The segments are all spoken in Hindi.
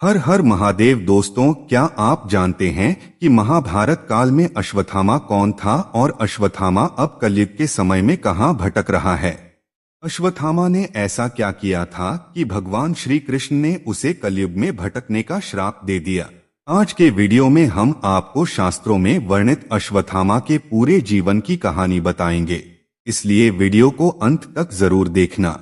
हर हर महादेव दोस्तों, क्या आप जानते हैं कि महाभारत काल में अश्वत्थामा कौन था और अश्वत्थामा अब कलयुग के समय में कहाँ भटक रहा है। अश्वत्थामा ने ऐसा क्या किया था कि भगवान श्री कृष्ण ने उसे कलयुग में भटकने का श्राप दे दिया। आज के वीडियो में हम आपको शास्त्रों में वर्णित अश्वत्थामा के पूरे जीवन की कहानी बताएंगे, इसलिए वीडियो को अंत तक जरूर देखना।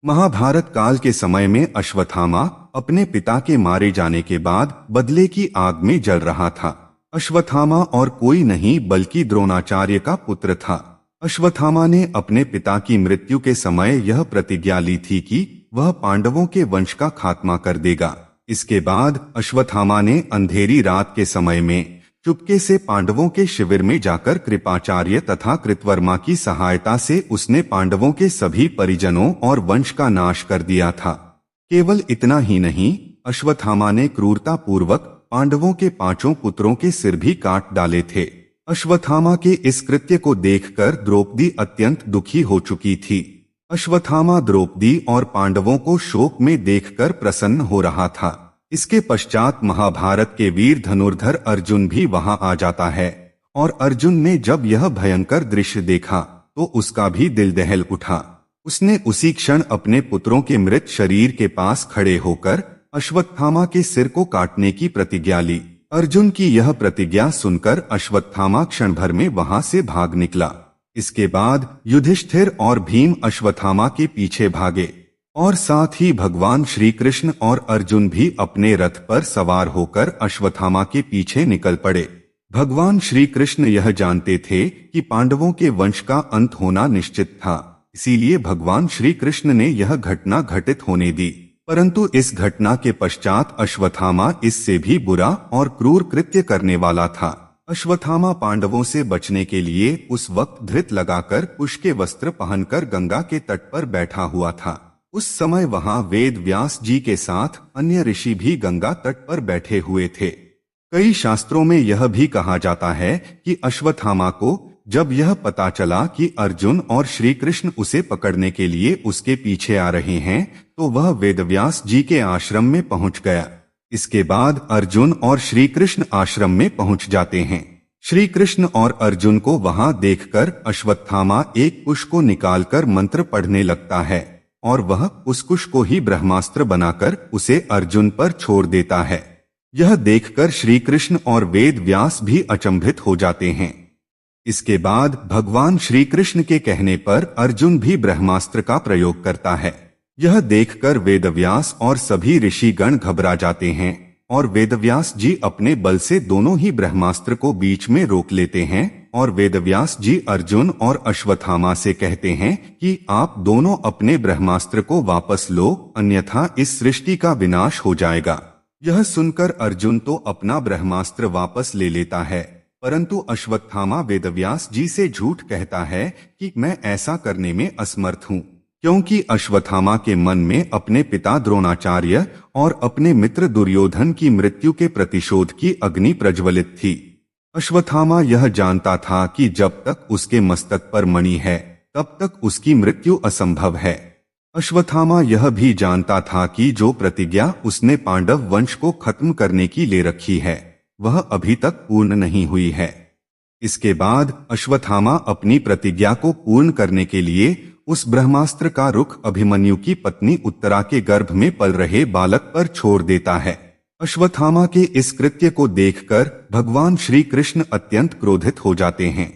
महाभारत काल के समय में अश्वत्थामा अपने पिता के मारे जाने के बाद बदले की आग में जल रहा था। अश्वत्थामा और कोई नहीं बल्कि द्रोणाचार्य का पुत्र था। अश्वत्थामा ने अपने पिता की मृत्यु के समय यह प्रतिज्ञा ली थी कि वह पांडवों के वंश का खात्मा कर देगा। इसके बाद अश्वत्थामा ने अंधेरी रात के समय में चुपके से पांडवों के शिविर में जाकर कृपाचार्य तथा कृतवर्मा की सहायता से उसने पांडवों के सभी परिजनों और वंश का नाश कर दिया था। केवल इतना ही नहीं, अश्वत्थामा ने क्रूरता पूर्वक पांडवों के 5 पुत्रों के सिर भी काट डाले थे। अश्वत्थामा के इस कृत्य को देखकर द्रौपदी अत्यंत दुखी हो चुकी थी। अश्वत्थामा द्रौपदी और पांडवों को शोक में देखकर प्रसन्न हो रहा था। इसके पश्चात महाभारत के वीर धनुर्धर अर्जुन भी वहां आ जाता है और अर्जुन ने जब यह भयंकर दृश्य देखा तो उसका भी दिल दहल उठा। उसने उसी क्षण अपने पुत्रों के मृत शरीर के पास खड़े होकर अश्वत्थामा के सिर को काटने की प्रतिज्ञा ली। अर्जुन की यह प्रतिज्ञा सुनकर अश्वत्थामा क्षण भर में वहां से भाग निकला। इसके बाद युधिष्ठिर और भीम अश्वत्थामा के पीछे भागे और साथ ही भगवान श्री कृष्ण और अर्जुन भी अपने रथ पर सवार होकर अश्वत्थामा के पीछे निकल पड़े। भगवान श्री कृष्ण यह जानते थे कि पांडवों के वंश का अंत होना निश्चित था, इसीलिए भगवान श्री कृष्ण ने यह घटना घटित होने दी। परंतु इस घटना के पश्चात अश्वत्थामा इससे भी बुरा और क्रूर कृत्य करने वाला था। अश्वत्थामा पांडवों से बचने के लिए उस वक्त धृत लगाकर कुश के वस्त्र पहनकर गंगा के तट पर बैठा हुआ था। उस समय वहां वेद व्यास जी के साथ अन्य ऋषि भी गंगा तट पर बैठे हुए थे। कई शास्त्रों में यह भी कहा जाता है कि अश्वत्थामा को जब यह पता चला कि अर्जुन और श्री कृष्ण उसे पकड़ने के लिए उसके पीछे आ रहे हैं तो वह वेदव्यास जी के आश्रम में पहुंच गया। इसके बाद अर्जुन और श्री कृष्ण आश्रम में पहुंच जाते हैं। श्री कृष्ण और अर्जुन को वहां देखकर अश्वत्थामा एक कुश को निकालकर मंत्र पढ़ने लगता है और वह उस कुश को ही ब्रह्मास्त्र बनाकर उसे अर्जुन पर छोड़ देता है। यह देखकर श्री कृष्ण और वेद व्यास भी अचंभित हो जाते हैं। इसके बाद भगवान श्री कृष्ण के कहने पर अर्जुन भी ब्रह्मास्त्र का प्रयोग करता है। यह देखकर वेदव्यास और सभी ऋषि गण घबरा जाते हैं और वेदव्यास जी अपने बल से दोनों ही ब्रह्मास्त्र को बीच में रोक लेते हैं और वेदव्यास जी अर्जुन और अश्वत्थामा से कहते हैं कि आप दोनों अपने ब्रह्मास्त्र को वापस लो, अन्यथा इस सृष्टि का विनाश हो जाएगा। यह सुनकर अर्जुन तो अपना ब्रह्मास्त्र वापस ले लेता है, परंतु अश्वत्थामा वेदव्यास जी से झूठ कहता है कि मैं ऐसा करने में असमर्थ हूँ, क्योंकि अश्वत्थामा के मन में अपने पिता द्रोणाचार्य और अपने मित्र दुर्योधन की मृत्यु के प्रतिशोध की अग्नि प्रज्वलित थी। अश्वत्थामा यह जानता था कि जब तक उसके मस्तक पर मणि है तब तक उसकी मृत्यु असंभव है। अश्वत्थामा यह भी जानता था कि जो प्रतिज्ञा उसने पांडव वंश को खत्म करने की ले रखी है वह अभी तक पूर्ण नहीं हुई है। इसके बाद अश्वत्थामा अपनी प्रतिज्ञा को पूर्ण करने के लिए उस ब्रह्मास्त्र का रुख अभिमन्यु की पत्नी उत्तरा के गर्भ में पल रहे बालक पर छोड़ देता है। अश्वत्थामा के इस कृत्य को देखकर भगवान श्री कृष्ण अत्यंत क्रोधित हो जाते हैं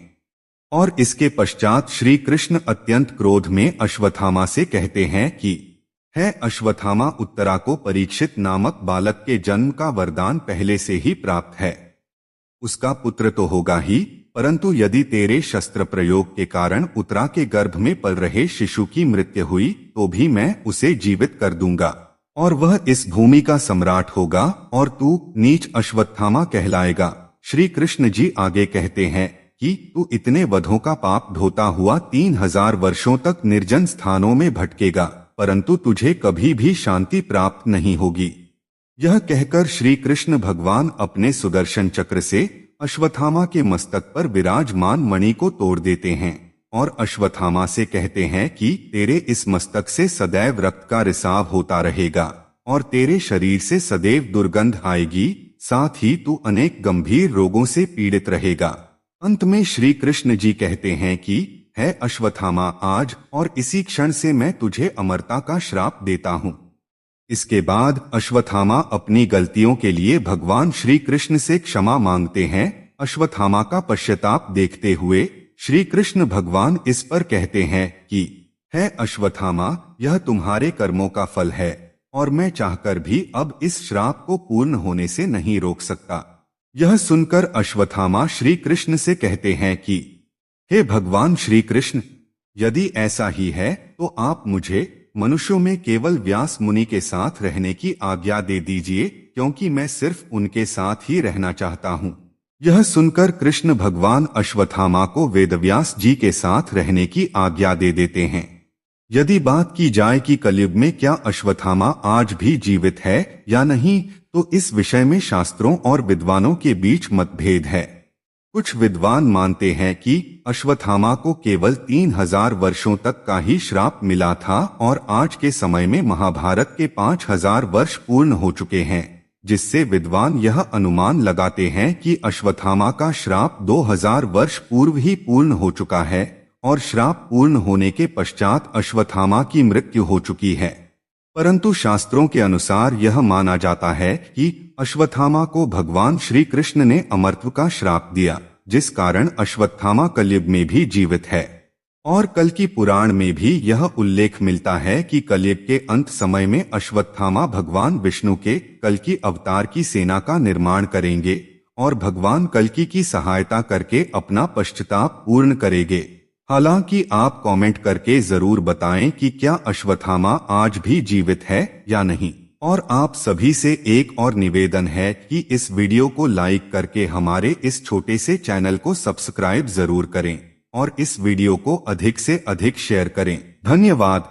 और इसके पश्चात श्री कृष्ण अत्यंत क्रोध में अश्वत्थामा से कहते हैं कि है अश्वत्थामा, उत्तरा को परीक्षित नामक बालक के जन्म का वरदान पहले से ही प्राप्त है। उसका पुत्र तो होगा ही, परंतु यदि तेरे शस्त्र प्रयोग के कारण उत्तरा के गर्भ में पल रहे शिशु की मृत्यु हुई तो भी मैं उसे जीवित कर दूंगा और वह इस भूमि का सम्राट होगा और तू नीच अश्वत्थामा कहलाएगा। श्री कृष्ण जी आगे कहते हैं कि तू इतने वधों का पाप ढोता हुआ 3000 वर्षों तक निर्जन स्थानों में भटकेगा, परंतु तुझे कभी भी शांति प्राप्त नहीं होगी। यह कहकर श्री कृष्ण भगवान अपने सुदर्शन चक्र से अश्वत्थामा के मस्तक पर विराजमान मणि को तोड़ देते हैं और अश्वत्थामा से कहते हैं कि तेरे इस मस्तक से सदैव रक्त का रिसाव होता रहेगा और तेरे शरीर से सदैव दुर्गंध आएगी, साथ ही तू अनेक गंभीर रोगों से पीड़ित रहेगा। अंत में श्री कृष्ण जी कहते हैं कि है अश्वत्थामा, आज और इसी क्षण से मैं तुझे अमरता का श्राप देता हूँ। इसके बाद अश्वत्थामा अपनी गलतियों के लिए भगवान श्री कृष्ण से क्षमा मांगते हैं। अश्वत्थामा का पश्चाताप देखते हुए श्री कृष्ण भगवान इस पर कहते हैं कि है अश्वत्थामा, यह तुम्हारे कर्मों का फल है और मैं चाहकर भी अब इस श्राप को पूर्ण होने से नहीं रोक सकता। यह सुनकर अश्वत्थामा श्री कृष्ण से कहते हैं कि हे भगवान श्री कृष्ण, यदि ऐसा ही है तो आप मुझे मनुष्यों में केवल व्यास मुनि के साथ रहने की आज्ञा दे दीजिए, क्योंकि मैं सिर्फ उनके साथ ही रहना चाहता हूँ। यह सुनकर कृष्ण भगवान अश्वत्थामा को वेदव्यास जी के साथ रहने की आज्ञा दे देते हैं। यदि बात की जाए कि कलयुग में क्या अश्वत्थामा आज भी जीवित है या नहीं, तो इस विषय में शास्त्रों और विद्वानों के बीच मतभेद है। कुछ विद्वान मानते हैं कि अश्वत्थामा को केवल 3000 वर्षों तक का ही श्राप मिला था और आज के समय में महाभारत के 5000 वर्ष पूर्ण हो चुके हैं, जिससे विद्वान यह अनुमान लगाते हैं कि अश्वत्थामा का श्राप 2000 वर्ष पूर्व ही पूर्ण हो चुका है और श्राप पूर्ण होने के पश्चात अश्वत्थामा की मृत्यु हो चुकी है। परंतु शास्त्रों के अनुसार यह माना जाता है कि अश्वत्थामा को भगवान श्री कृष्ण ने अमरत्व का श्राप दिया, जिस कारण अश्वत्थामा कलयुग में भी जीवित है। और कल्कि पुराण में भी यह उल्लेख मिलता है कि कलयुग के अंत समय में अश्वत्थामा भगवान विष्णु के कल्कि अवतार की सेना का निर्माण करेंगे और भगवान कल्कि की सहायता करके अपना पश्चाताप पूर्ण करेंगे। हालांकि आप कमेंट करके जरूर बताएं कि क्या अश्वत्थामा आज भी जीवित है या नहीं। और आप सभी से एक और निवेदन है कि इस वीडियो को लाइक करके हमारे इस छोटे से चैनल को सब्सक्राइब जरूर करें और इस वीडियो को अधिक से अधिक शेयर करें। धन्यवाद।